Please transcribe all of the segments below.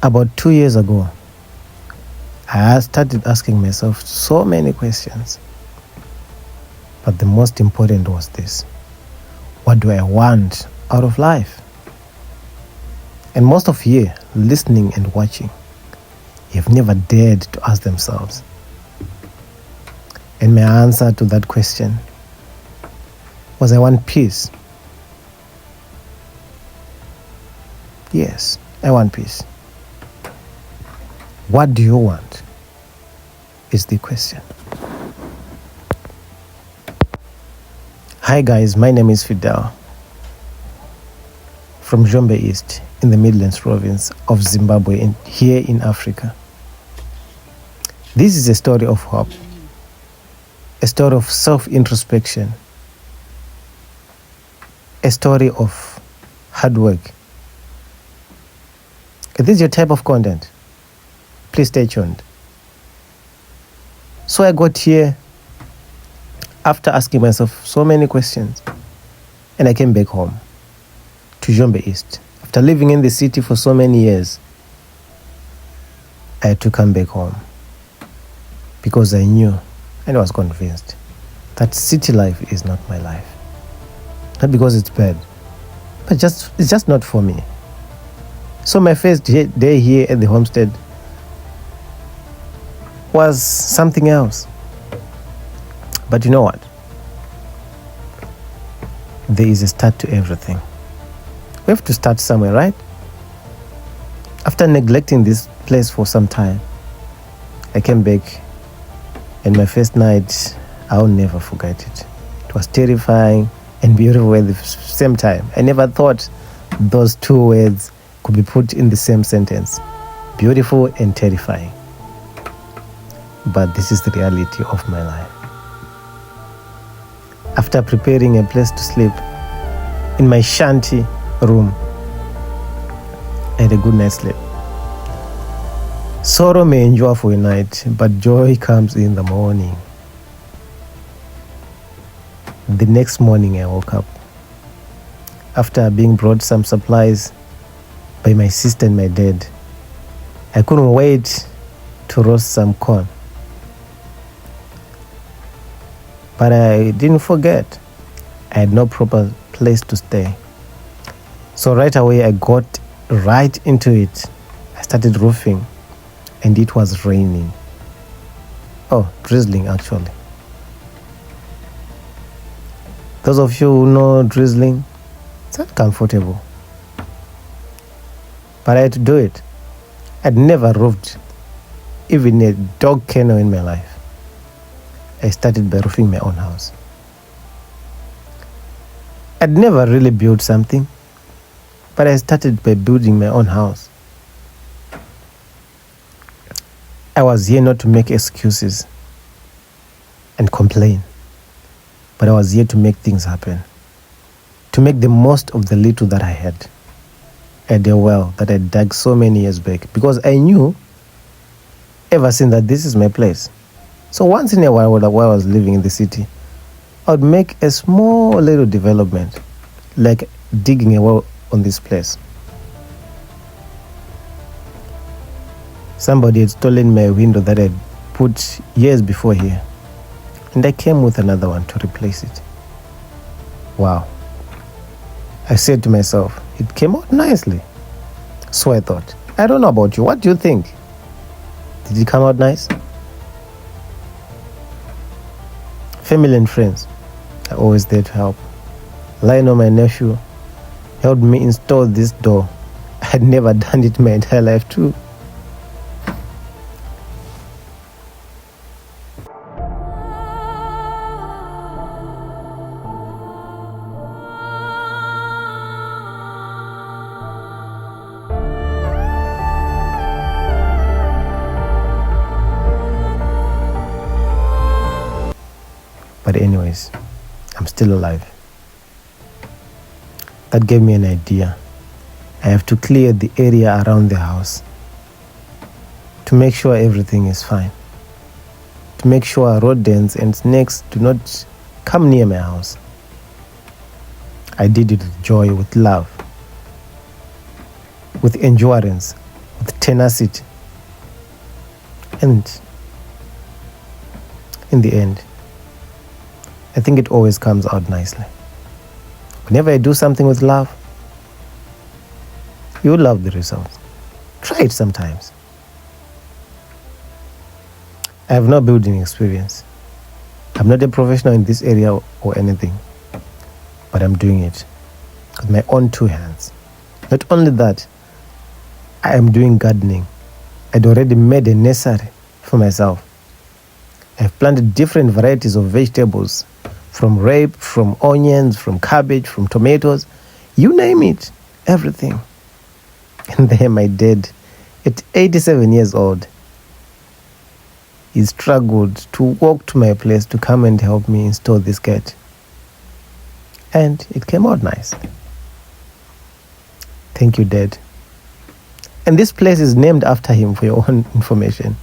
About 2 years ago, I started asking myself so many questions. But the most important was this: what do I want out of life? And most of you listening and watching, you've never dared to ask themselves. And my answer to that question was, I want peace. Yes, I want peace. What do you want? Is the question. Hi guys, my name is Fidel from Zimbabwe East in the Midlands province of Zimbabwe here in Africa. This is a story of hope, a story of self-introspection, a story of hard work. If this is your type of content, please stay tuned. So I got here after asking myself so many questions, and I came back home to Zimbabwe East. After living in the city for so many years, I had to come back home because I knew and I was convinced that city life is not my life. Not because it's bad, but it's just not for me. So my first day here at the homestead was something else. But you know what? There is a start to everything. We have to start somewhere, right? After neglecting this place for some time, I came back, and my first night, I'll never forget it. It was terrifying and beautiful at the same time. I never thought those two words could be put in the same sentence: beautiful and terrifying. But this is the reality of my life. After preparing a place to sleep in my shanty room, I had a good night's sleep. Sorrow may endure for a night, but joy comes in the morning. The next morning I woke up after being brought some supplies by my sister and my dad. I couldn't wait to roast some corn. But I didn't forget, I had no proper place to stay. So right away I got right into it. I started roofing, and it was raining. Oh, drizzling actually. Those of you who know drizzling, it's not comfortable. But I had to do it. I'd never roofed even a dog kennel in my life. I started by roofing my own house. I'd never really built something, but I started by building my own house. I was here not to make excuses and complain, but I was here to make things happen, to make the most of the little that I had. I had a well that I dug so many years back because I knew ever since that this is my place. So once in a while, while I was living in the city, I would make a small little development, like digging a well on this place. Somebody had stolen my window that I put years before here, and I came with another one to replace it. Wow. I said to myself, it came out nicely. So I thought, I don't know about you, what do you think? Did it come out nice? Family and friends are always there to help. Lionel, my nephew, helped me install this door. I had never done it my entire life too. But anyways, I'm still alive. That gave me an idea. I have to clear the area around the house to make sure everything is fine, to make sure rodents and snakes do not come near my house. I did it with joy, with love, with endurance, with with tenacity. And in the end, I think it always comes out nicely. Whenever I do something with love, you will love the results. Try it sometimes. I have no building experience. I'm not a professional in this area or anything, but I'm doing it with my own two hands. Not only that, I am doing gardening. I'd already made a nursery for myself. I've planted different varieties of vegetables, from rape, from onions, from cabbage, from tomatoes, you name it, everything. And then my dad, at 87 years old, he struggled to walk to my place to come and help me install this gate. And it came out nice. Thank you, Dad. And this place is named after him, for your own information.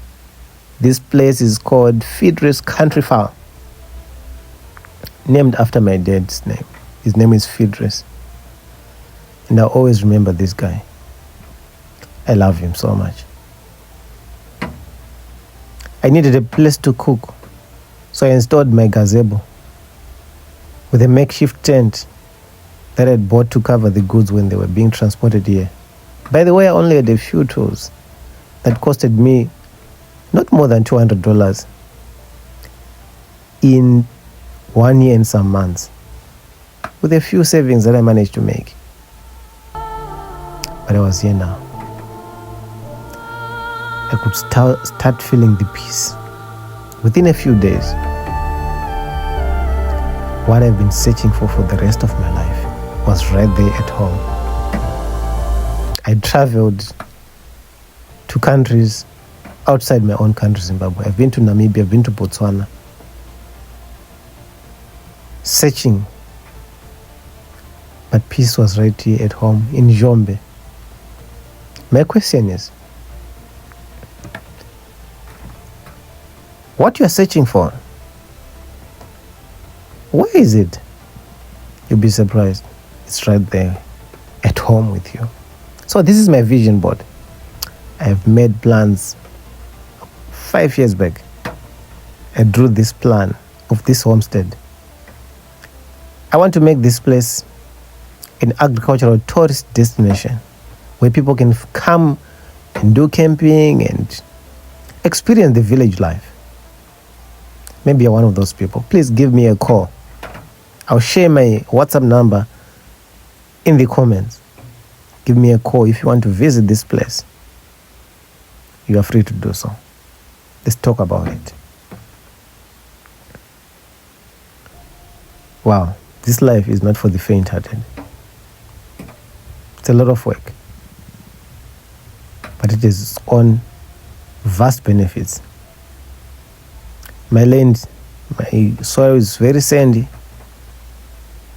This place is called Fidris Country Farm, named after my dad's name. His name is Fidris. And I'll always remember this guy. I love him so much. I needed a place to cook, so I installed my gazebo with a makeshift tent that I'd bought to cover the goods when they were being transported here. By the way, I only had a few tools that costed me not more than $200 in 1 year and some months, with a few savings that I managed to make. But I was here now. I could start feeling the peace. Within a few days, what I've been searching for the rest of my life was right there at home. I traveled to countries outside my own country, Zimbabwe. I've been to Namibia, I've been to Botswana, searching. But peace was right here at home in Njombe. My question is, what you are searching for, where is it? You'll be surprised. It's right there at home with you. So this is my vision board. I have made plans 5 years back. I drew this plan of this homestead. I want to make this place an agricultural tourist destination where people can come and do camping and experience the village life. Maybe you're one of those people. Please give me a call. I'll share my WhatsApp number in the comments. Give me a call if you want to visit this place. You are free to do so. Let's talk about it. Wow, this life is not for the faint-hearted. It's a lot of work, but it has its own vast benefits. My land, my soil is very sandy.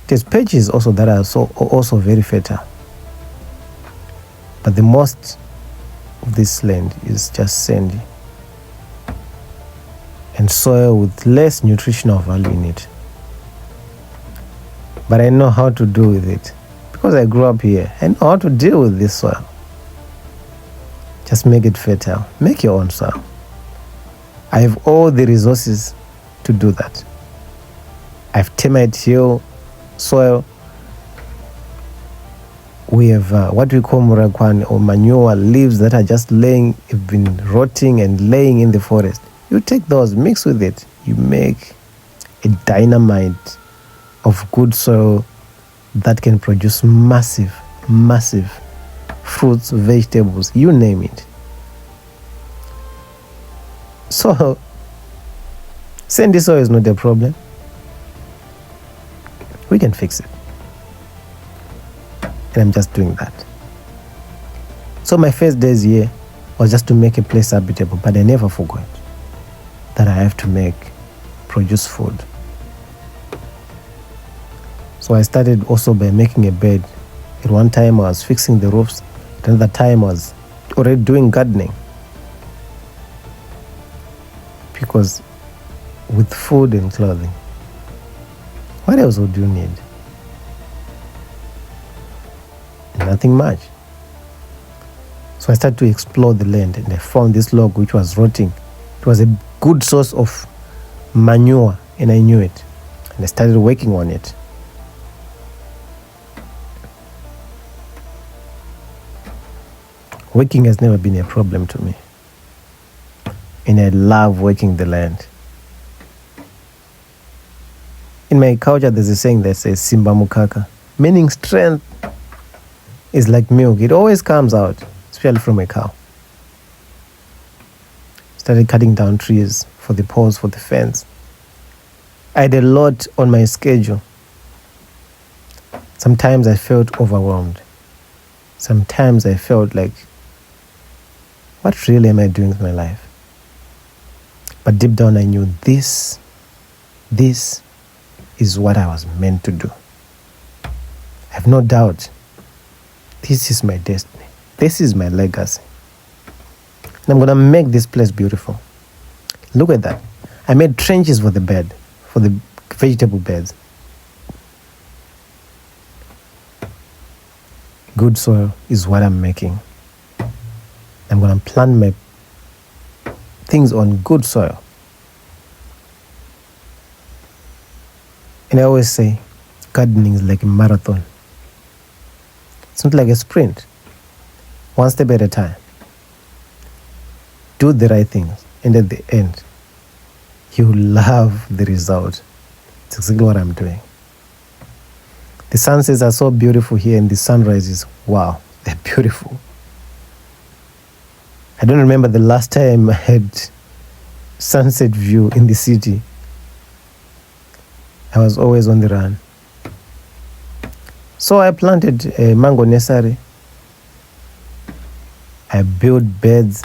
There's patches also that are also very fertile. But the most of this land is just sandy and soil with less nutritional value in it. But I know how to do with it because I grew up here. I know how to deal with this soil. Just make it fertile. Make your own soil. I have all the resources to do that. I have termite hill soil. We have what we call murakwan, or manure leaves that are just have been rotting and laying in the forest. You take those, mix with it. You make a dynamite of good soil that can produce massive fruits, vegetables, you name it. So, sandy soil is not a problem. We can fix it. And I'm just doing that. So my first days here was just to make a place habitable, but I never forgot that I have to produce food. So I started also by making a bed. At one time I was fixing the roofs. At another time I was already doing gardening. Because with food and clothing, what else would you need? Nothing much. So So I started to explore the land, and I found this log which was rotting. It was a good source of manure, and I knew it. And I started working on it. Working has never been a problem to me. And I love working the land. In my culture, there's a saying that says Simba Mukaka, meaning strength is like milk. It always comes out, especially from a cow. Started cutting down trees for the poles, for the fence. I had a lot on my schedule. Sometimes I felt overwhelmed. Sometimes I felt like, what really am I doing with my life? But deep down I knew this is what I was meant to do. I have no doubt. This is my destiny. This is my legacy. And I'm going to make this place beautiful. Look at that. I made trenches for the bed, for the vegetable beds. Good soil is what I'm making. I'm going to plant my things on good soil. And I always say, gardening is like a marathon. It's not like a sprint. One step at a time. Do the right things, and at the end, you will love the result. It's exactly what I'm doing. The sunsets are so beautiful here, and the sunrises, wow, they're beautiful. I don't remember the last time I had sunset view in the city. I was always on the run. So I planted a mango nursery. I built beds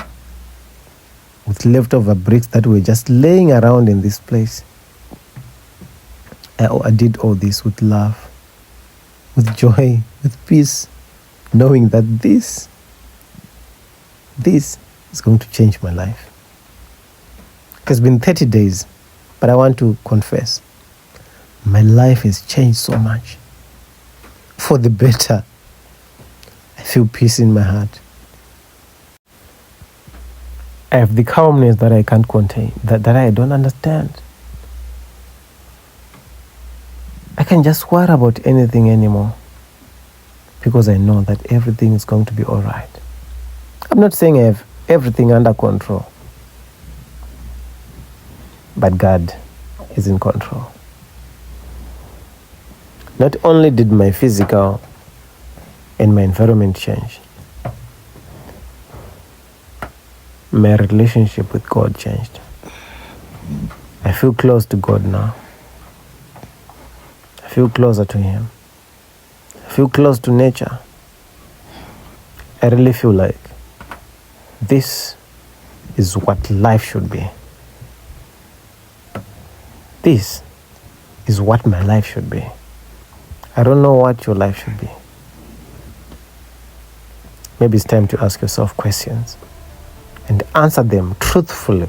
with leftover bricks that were just laying around in this place. I did all this with love, with joy, with peace, knowing that this is going to change my life. It has been 30 days, but I want to confess, my life has changed so much. For the better. I feel peace in my heart. I have the calmness that I can't contain, that I don't understand. I can't just worry about anything anymore because I know that everything is going to be all right. I'm not saying I have everything under control, but God is in control. Not only did my physical and my environment change, my relationship with God changed. I feel close to God now. I feel closer to Him. I feel close to nature. I really feel like this is what life should be. This is what my life should be. I don't know what your life should be. Maybe it's time to ask yourself questions and answer them truthfully.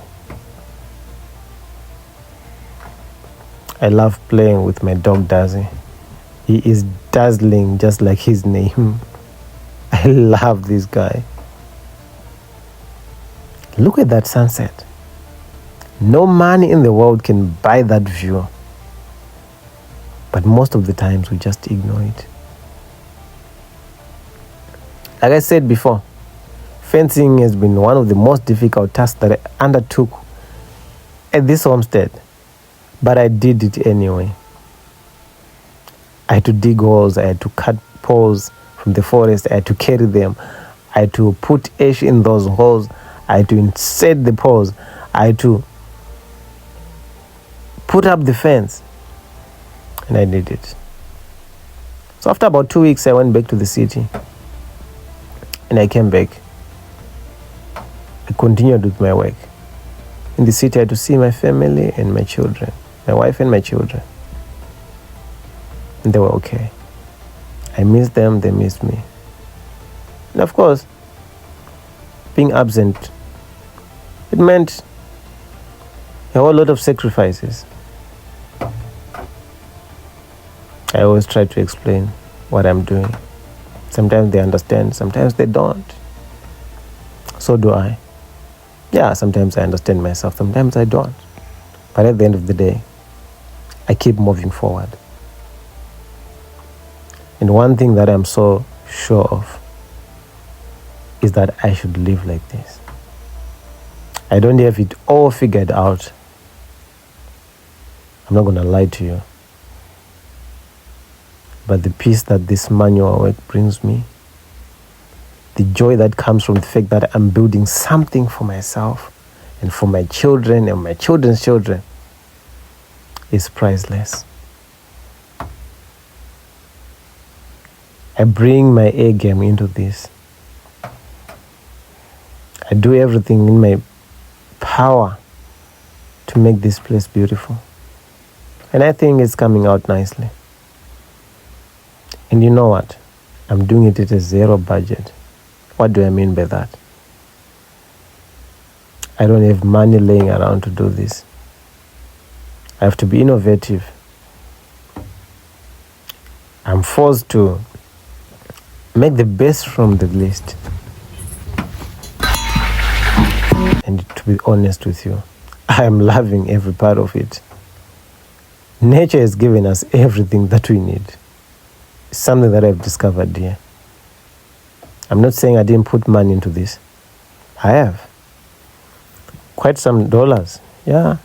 I love playing with my dog Daisy. He is dazzling just like his name. I love this guy. Look at that sunset. No money in the world can buy that view. But most of the times we just ignore it. Like I said before, fencing has been one of the most difficult tasks that I undertook at this homestead. But I did it anyway. I had to dig holes, I had to cut poles from the forest, I had to carry them, I had to put ash in those holes, I had to insert the poles, I had to put up the fence. And I did it. So after about 2 weeks, I went back to the city. And I came back. I continued with my work. In the city, I had to see my family and my children. My wife and my children. And they were okay. I missed them, they missed me. And of course, being absent, it meant a whole lot of sacrifices. I always try to explain what I'm doing. Sometimes they understand, sometimes they don't. So do I. Yeah, sometimes I understand myself, sometimes I don't. But at the end of the day, I keep moving forward. And one thing that I'm so sure of is that I should live like this. I don't have it all figured out. I'm not going to lie to you. But the peace that this manual work brings me, the joy that comes from the fact that I'm building something for myself and for my children and my children's children, is priceless. I bring my A game into this. I do everything in my power to make this place beautiful. And I think it's coming out nicely. And you know what? I'm doing it at a zero budget. What do I mean by that? I don't have money laying around to do this. I have to be innovative. I'm forced to make the best from the least. And to be honest with you, I am loving every part of it. Nature has given us everything that we need. It's something that I've discovered here. I'm not saying I didn't put money into this. I have. Quite some dollars, yeah.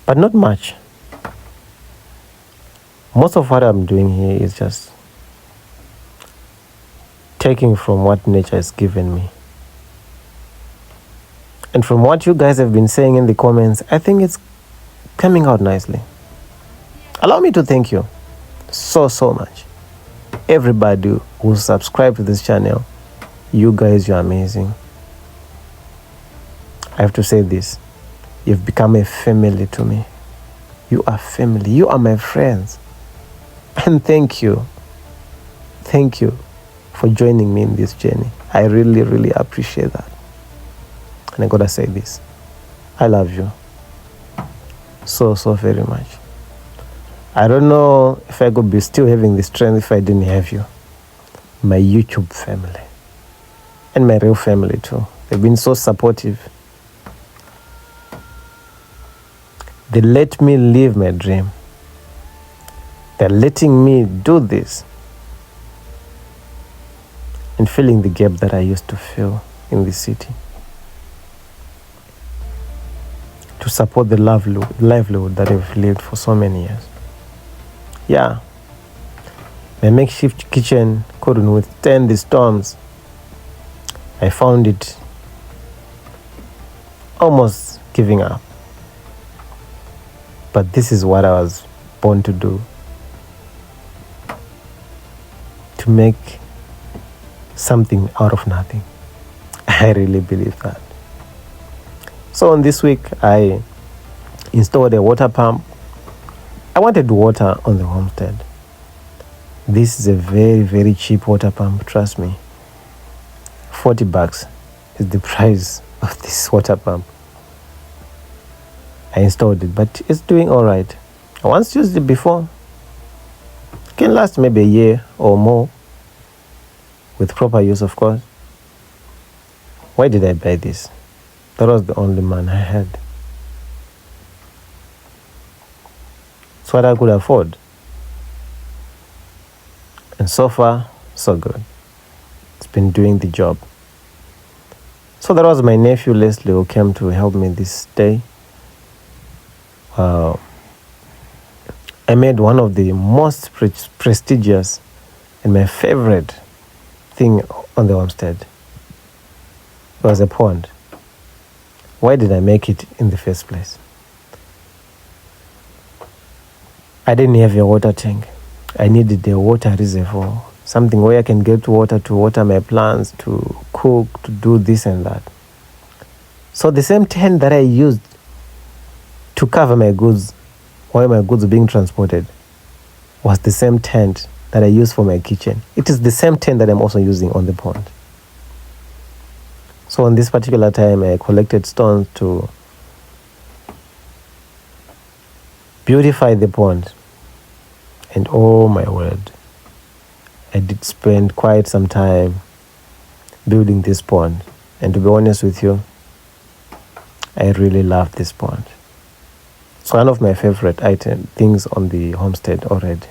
But not much. Most of what I'm doing here is just taking from what nature has given me. And from what you guys have been saying in the comments, I think it's coming out nicely. Allow me to thank you so much. Everybody who subscribed to this channel, you guys, you're amazing. I have to say this. You've become a family to me. You are family. You are my friends. And thank you. Thank you for joining me in this journey. I really appreciate that. And I gotta say this. I love you so very much. I don't know if I could be still having the strength if I didn't have you. My YouTube family. And my real family too. They've been so supportive. They let me live my dream. They're letting me do this and filling the gap that I used to fill in the city. To support the livelihood that I've lived for so many years. Yeah. My makeshift kitchen couldn't withstand the storms. I found it almost giving up. But this is what I was born to do. To make something out of nothing. I really believe that. So on this week, I installed a water pump. I wanted water on the homestead. This is a very cheap water pump, trust me. $40 is the price of this water pump. I installed it, but it's doing all right. I once used it before. It can last maybe a year or more, with proper use, of course. Why did I buy this? That was the only man I had. It's what I could afford. And so far, so good. It's been doing the job. So that was my nephew Leslie who came to help me this day. I made one of the most prestigious and my favorite thing on the homestead. It was a pond. Why did I make it in the first place? I didn't have a water tank. I needed a water reservoir, something where I can get water to water my plants, to cook, to do this and that. So the same tent that I used to cover my goods while my goods were being transported was the same tent that I used for my kitchen. It is the same tent that I'm also using on the pond. So on this particular time, I collected stones to beautify the pond. And oh my word, I did spend quite some time building this pond. And to be honest with you, I really love this pond. It's one of my favorite things on the homestead already.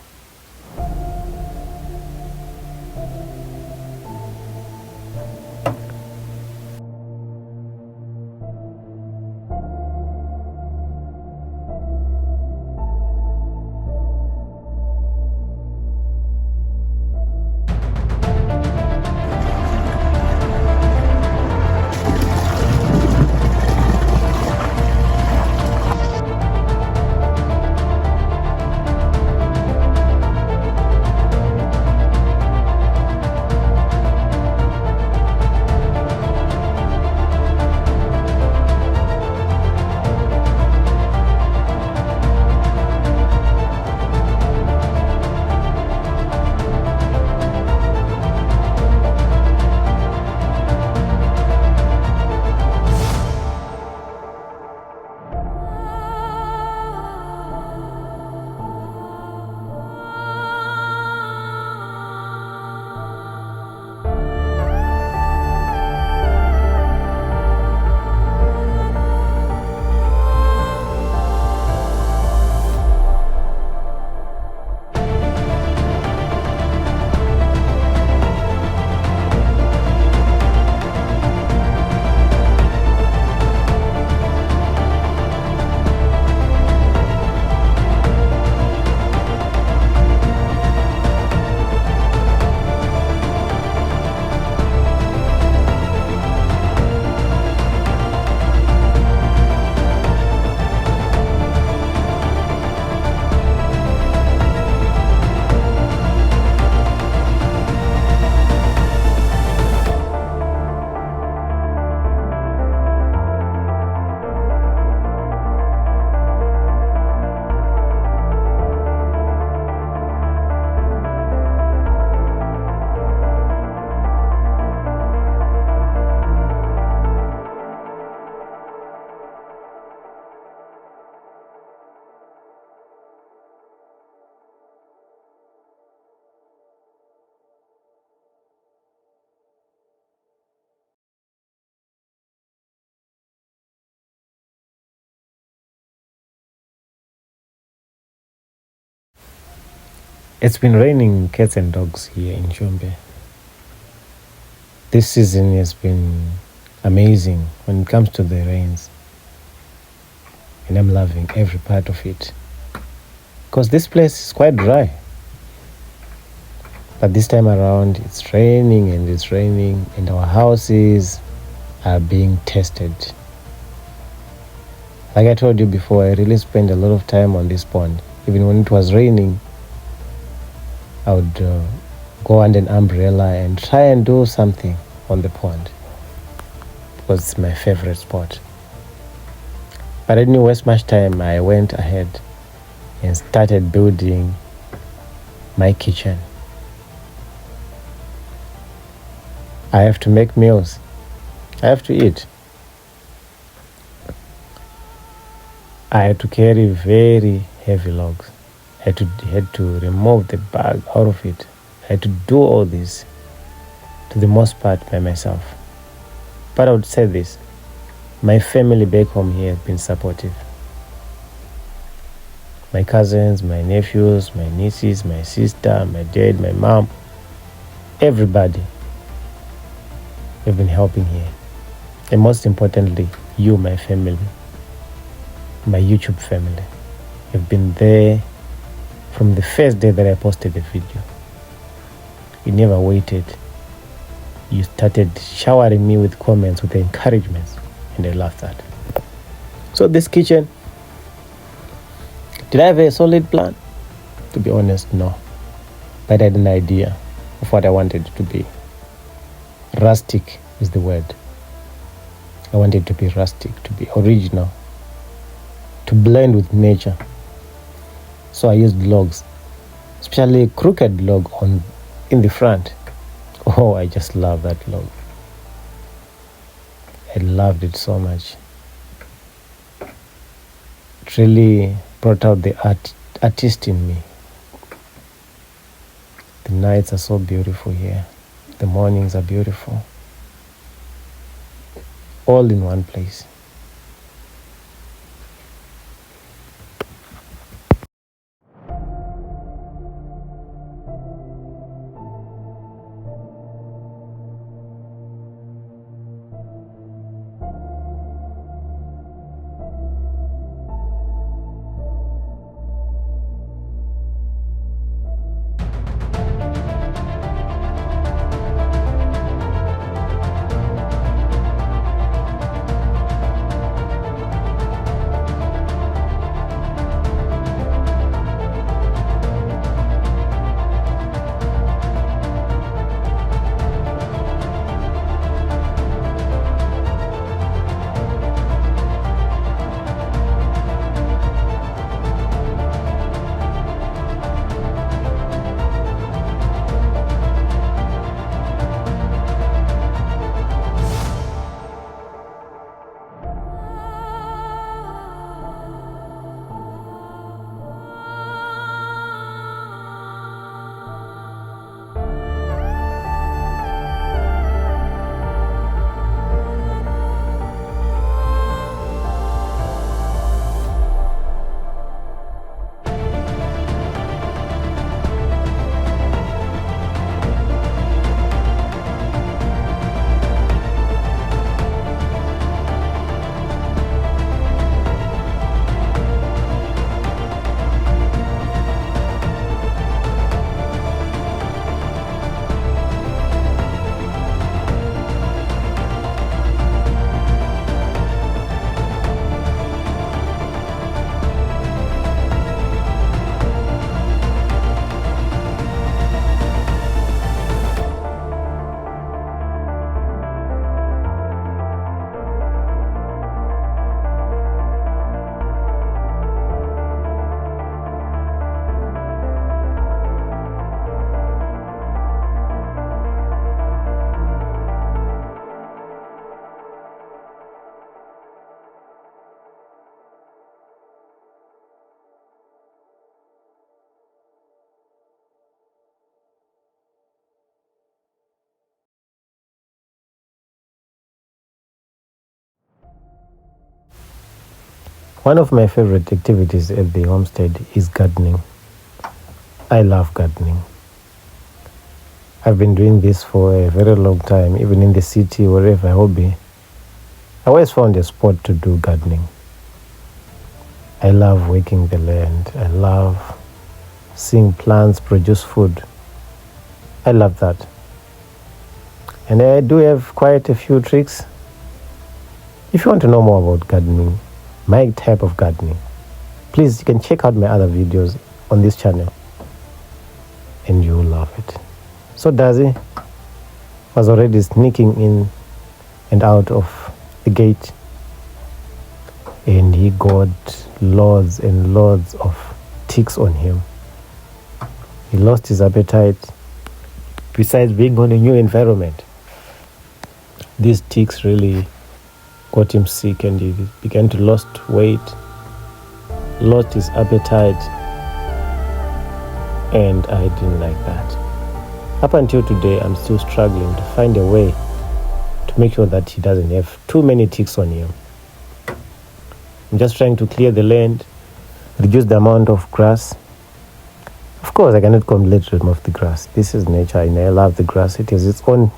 It's been raining cats and dogs here in Njombe. This season has been amazing when it comes to the rains. And I'm loving every part of it. Because this place is quite dry. But this time around, it's raining and our houses are being tested. Like I told you before, I really spent a lot of time on this pond. Even when it was raining, I would go under an umbrella and try and do something on the pond because it's my favorite spot. But I didn't waste much time. I went ahead and started building my kitchen. I have to make meals. I have to eat. I had to carry very heavy logs. I had to remove the bag out of it. I had to do all this to the most part by myself. But I would say this, my family back home here have been supportive. My cousins, my nephews, my nieces, my sister, my dad, my mom, everybody have been helping here. And most importantly, you, my family, my YouTube family, have been there from the first day that I posted the video. You never waited. You started showering me with comments, with encouragements, and I love that. So this kitchen, did I have a solid plan? To be honest, no. But I had an idea of what I wanted it to be. Rustic is the word. I wanted it to be rustic, to be original, to blend with nature. So I used logs, especially a crooked log in the front. Oh, I just love that log. I loved it so much. It really brought out the artist in me. The nights are so beautiful here. The mornings are beautiful. All in one place. One of my favorite activities at the homestead is gardening. I love gardening. I've been doing this for a very long time, even in the city, wherever I will be. I always found a spot to do gardening. I love working the land. I love seeing plants produce food. I love that. And I do have quite a few tricks. If you want to know more about gardening, my type of gardening, please, you can check out my other videos on this channel and you'll love it. So Daisy was already sneaking in and out of the gate, and he got loads and loads of ticks on him. He lost his appetite. Besides being on a new environment, these ticks really got him sick, and he began to lose weight, lost his appetite, and I didn't like that. Up until today, I'm still struggling to find a way to make sure that he doesn't have too many ticks on him. I'm just trying to clear the land, reduce the amount of grass. Of course, I cannot completely remove the grass. This is nature, and I love the grass. It has its own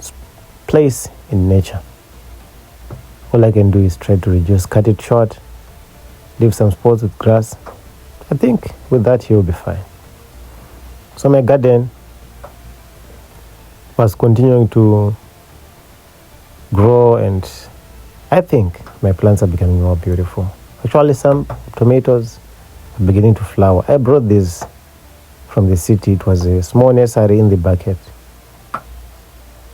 place in nature. All I can do is try to reduce, cut it short, leave some spots with grass. I think with that he will be fine. So my garden was continuing to grow, and I think my plants are becoming more beautiful. Actually, some tomatoes are beginning to flower. I brought these from the city. It was a small nursery in the bucket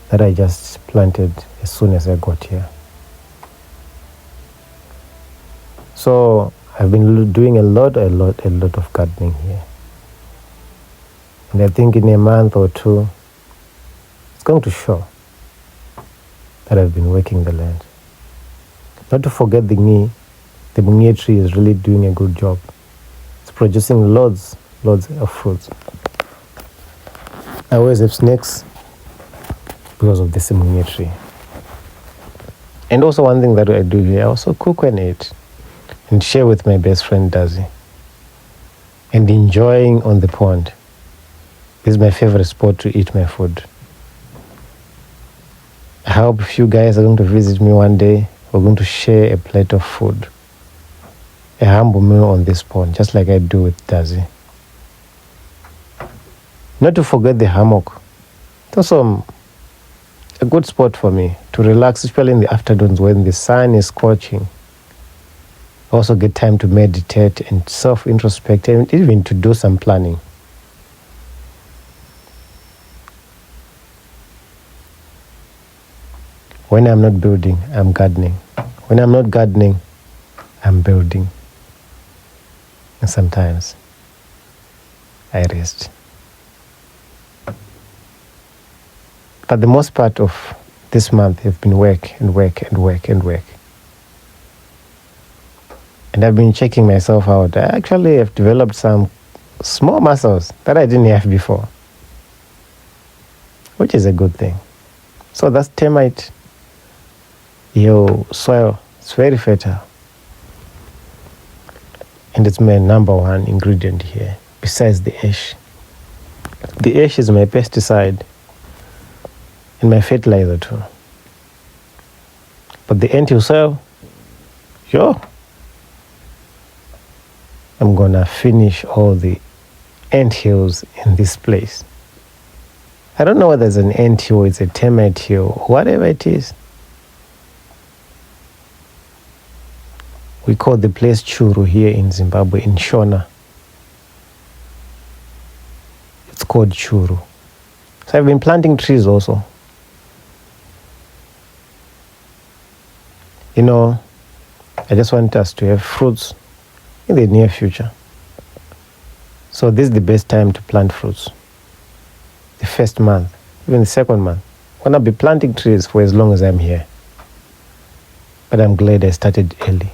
that I just planted as soon as I got here. So I've been doing a lot of gardening here. And I think in a month or two, it's going to show that I've been working the land. Not to forget the bungie tree is really doing a good job. It's producing loads of fruits. I always have snacks because of the semunya tree. And also one thing that I do here, I also cook and eat and share with my best friend Dazi. And enjoying on the pond. This is my favorite spot to eat my food. I hope if you guys are going to visit me one day, we're going to share a plate of food. A humble meal on this pond, just like I do with Dazi. Not to forget the hammock. It's also a good spot for me to relax, especially in the afternoons when the sun is scorching. I also get time to meditate and self-introspect and even to do some planning. When I'm not building, I'm gardening. When I'm not gardening, I'm building. And sometimes I rest. But the most part of this month have been work and work and work and work. And I've been checking myself out. I actually have developed some small muscles that I didn't have before, which is a good thing. So that's termite. Your soil is very fertile. And it's my number one ingredient here, besides the ash. The ash is my pesticide and my fertilizer too. But the ant soil, sure. I'm gonna finish all the ant hills in this place. I don't know whether it's an ant hill, it's a termite hill, whatever it is. We call the place Churu here in Zimbabwe, in Shona. It's called Churu. So I've been planting trees also. You know, I just want us to have fruits in the near future. So this is the best time to plant fruits. The first month, even the second month. I'm gonna be planting trees for as long as I'm here. But I'm glad I started early.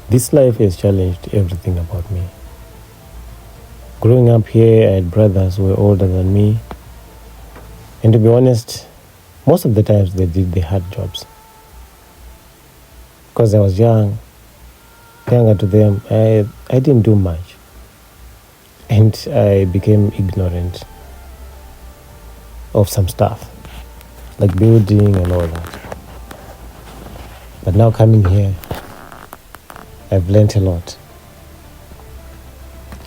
This life has challenged everything about me. Growing up here, I had brothers who were older than me. And to be honest, most of the times they did the hard jobs. Because I was younger to them, I didn't do much. And I became ignorant of some stuff, like building and all that. But now coming here, I've learned a lot.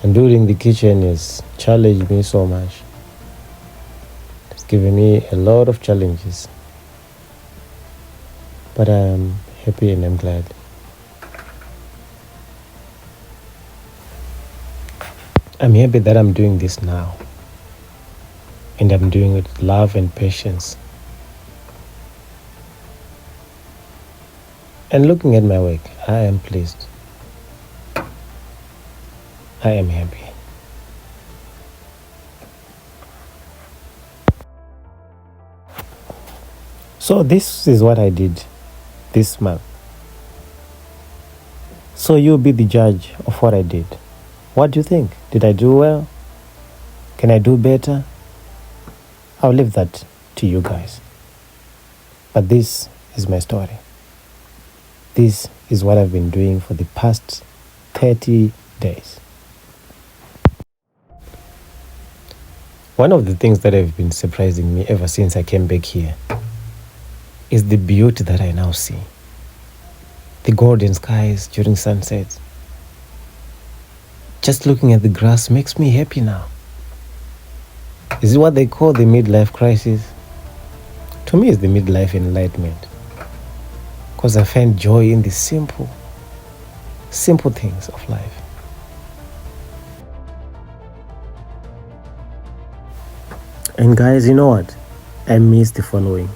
And building the kitchen has challenged me so much. It's given me a lot of challenges. But I am happy and I'm glad. I'm happy that I'm doing this now. And I'm doing it with love and patience. And looking at my work, I am pleased. I am happy. So this is what I did this month. So you be the judge of what I did. What do you think? Did I do well? Can I do better? I'll leave that to you guys. But this is my story. This is what I've been doing for the past 30 days. One of the things that have been surprising me ever since I came back here is the beauty that I now see. The golden skies during sunset. Just looking at the grass makes me happy now. Is it what they call the midlife crisis? To me, it's the midlife enlightenment. Because I find joy in the simple things of life. And guys, you know what? I miss the following.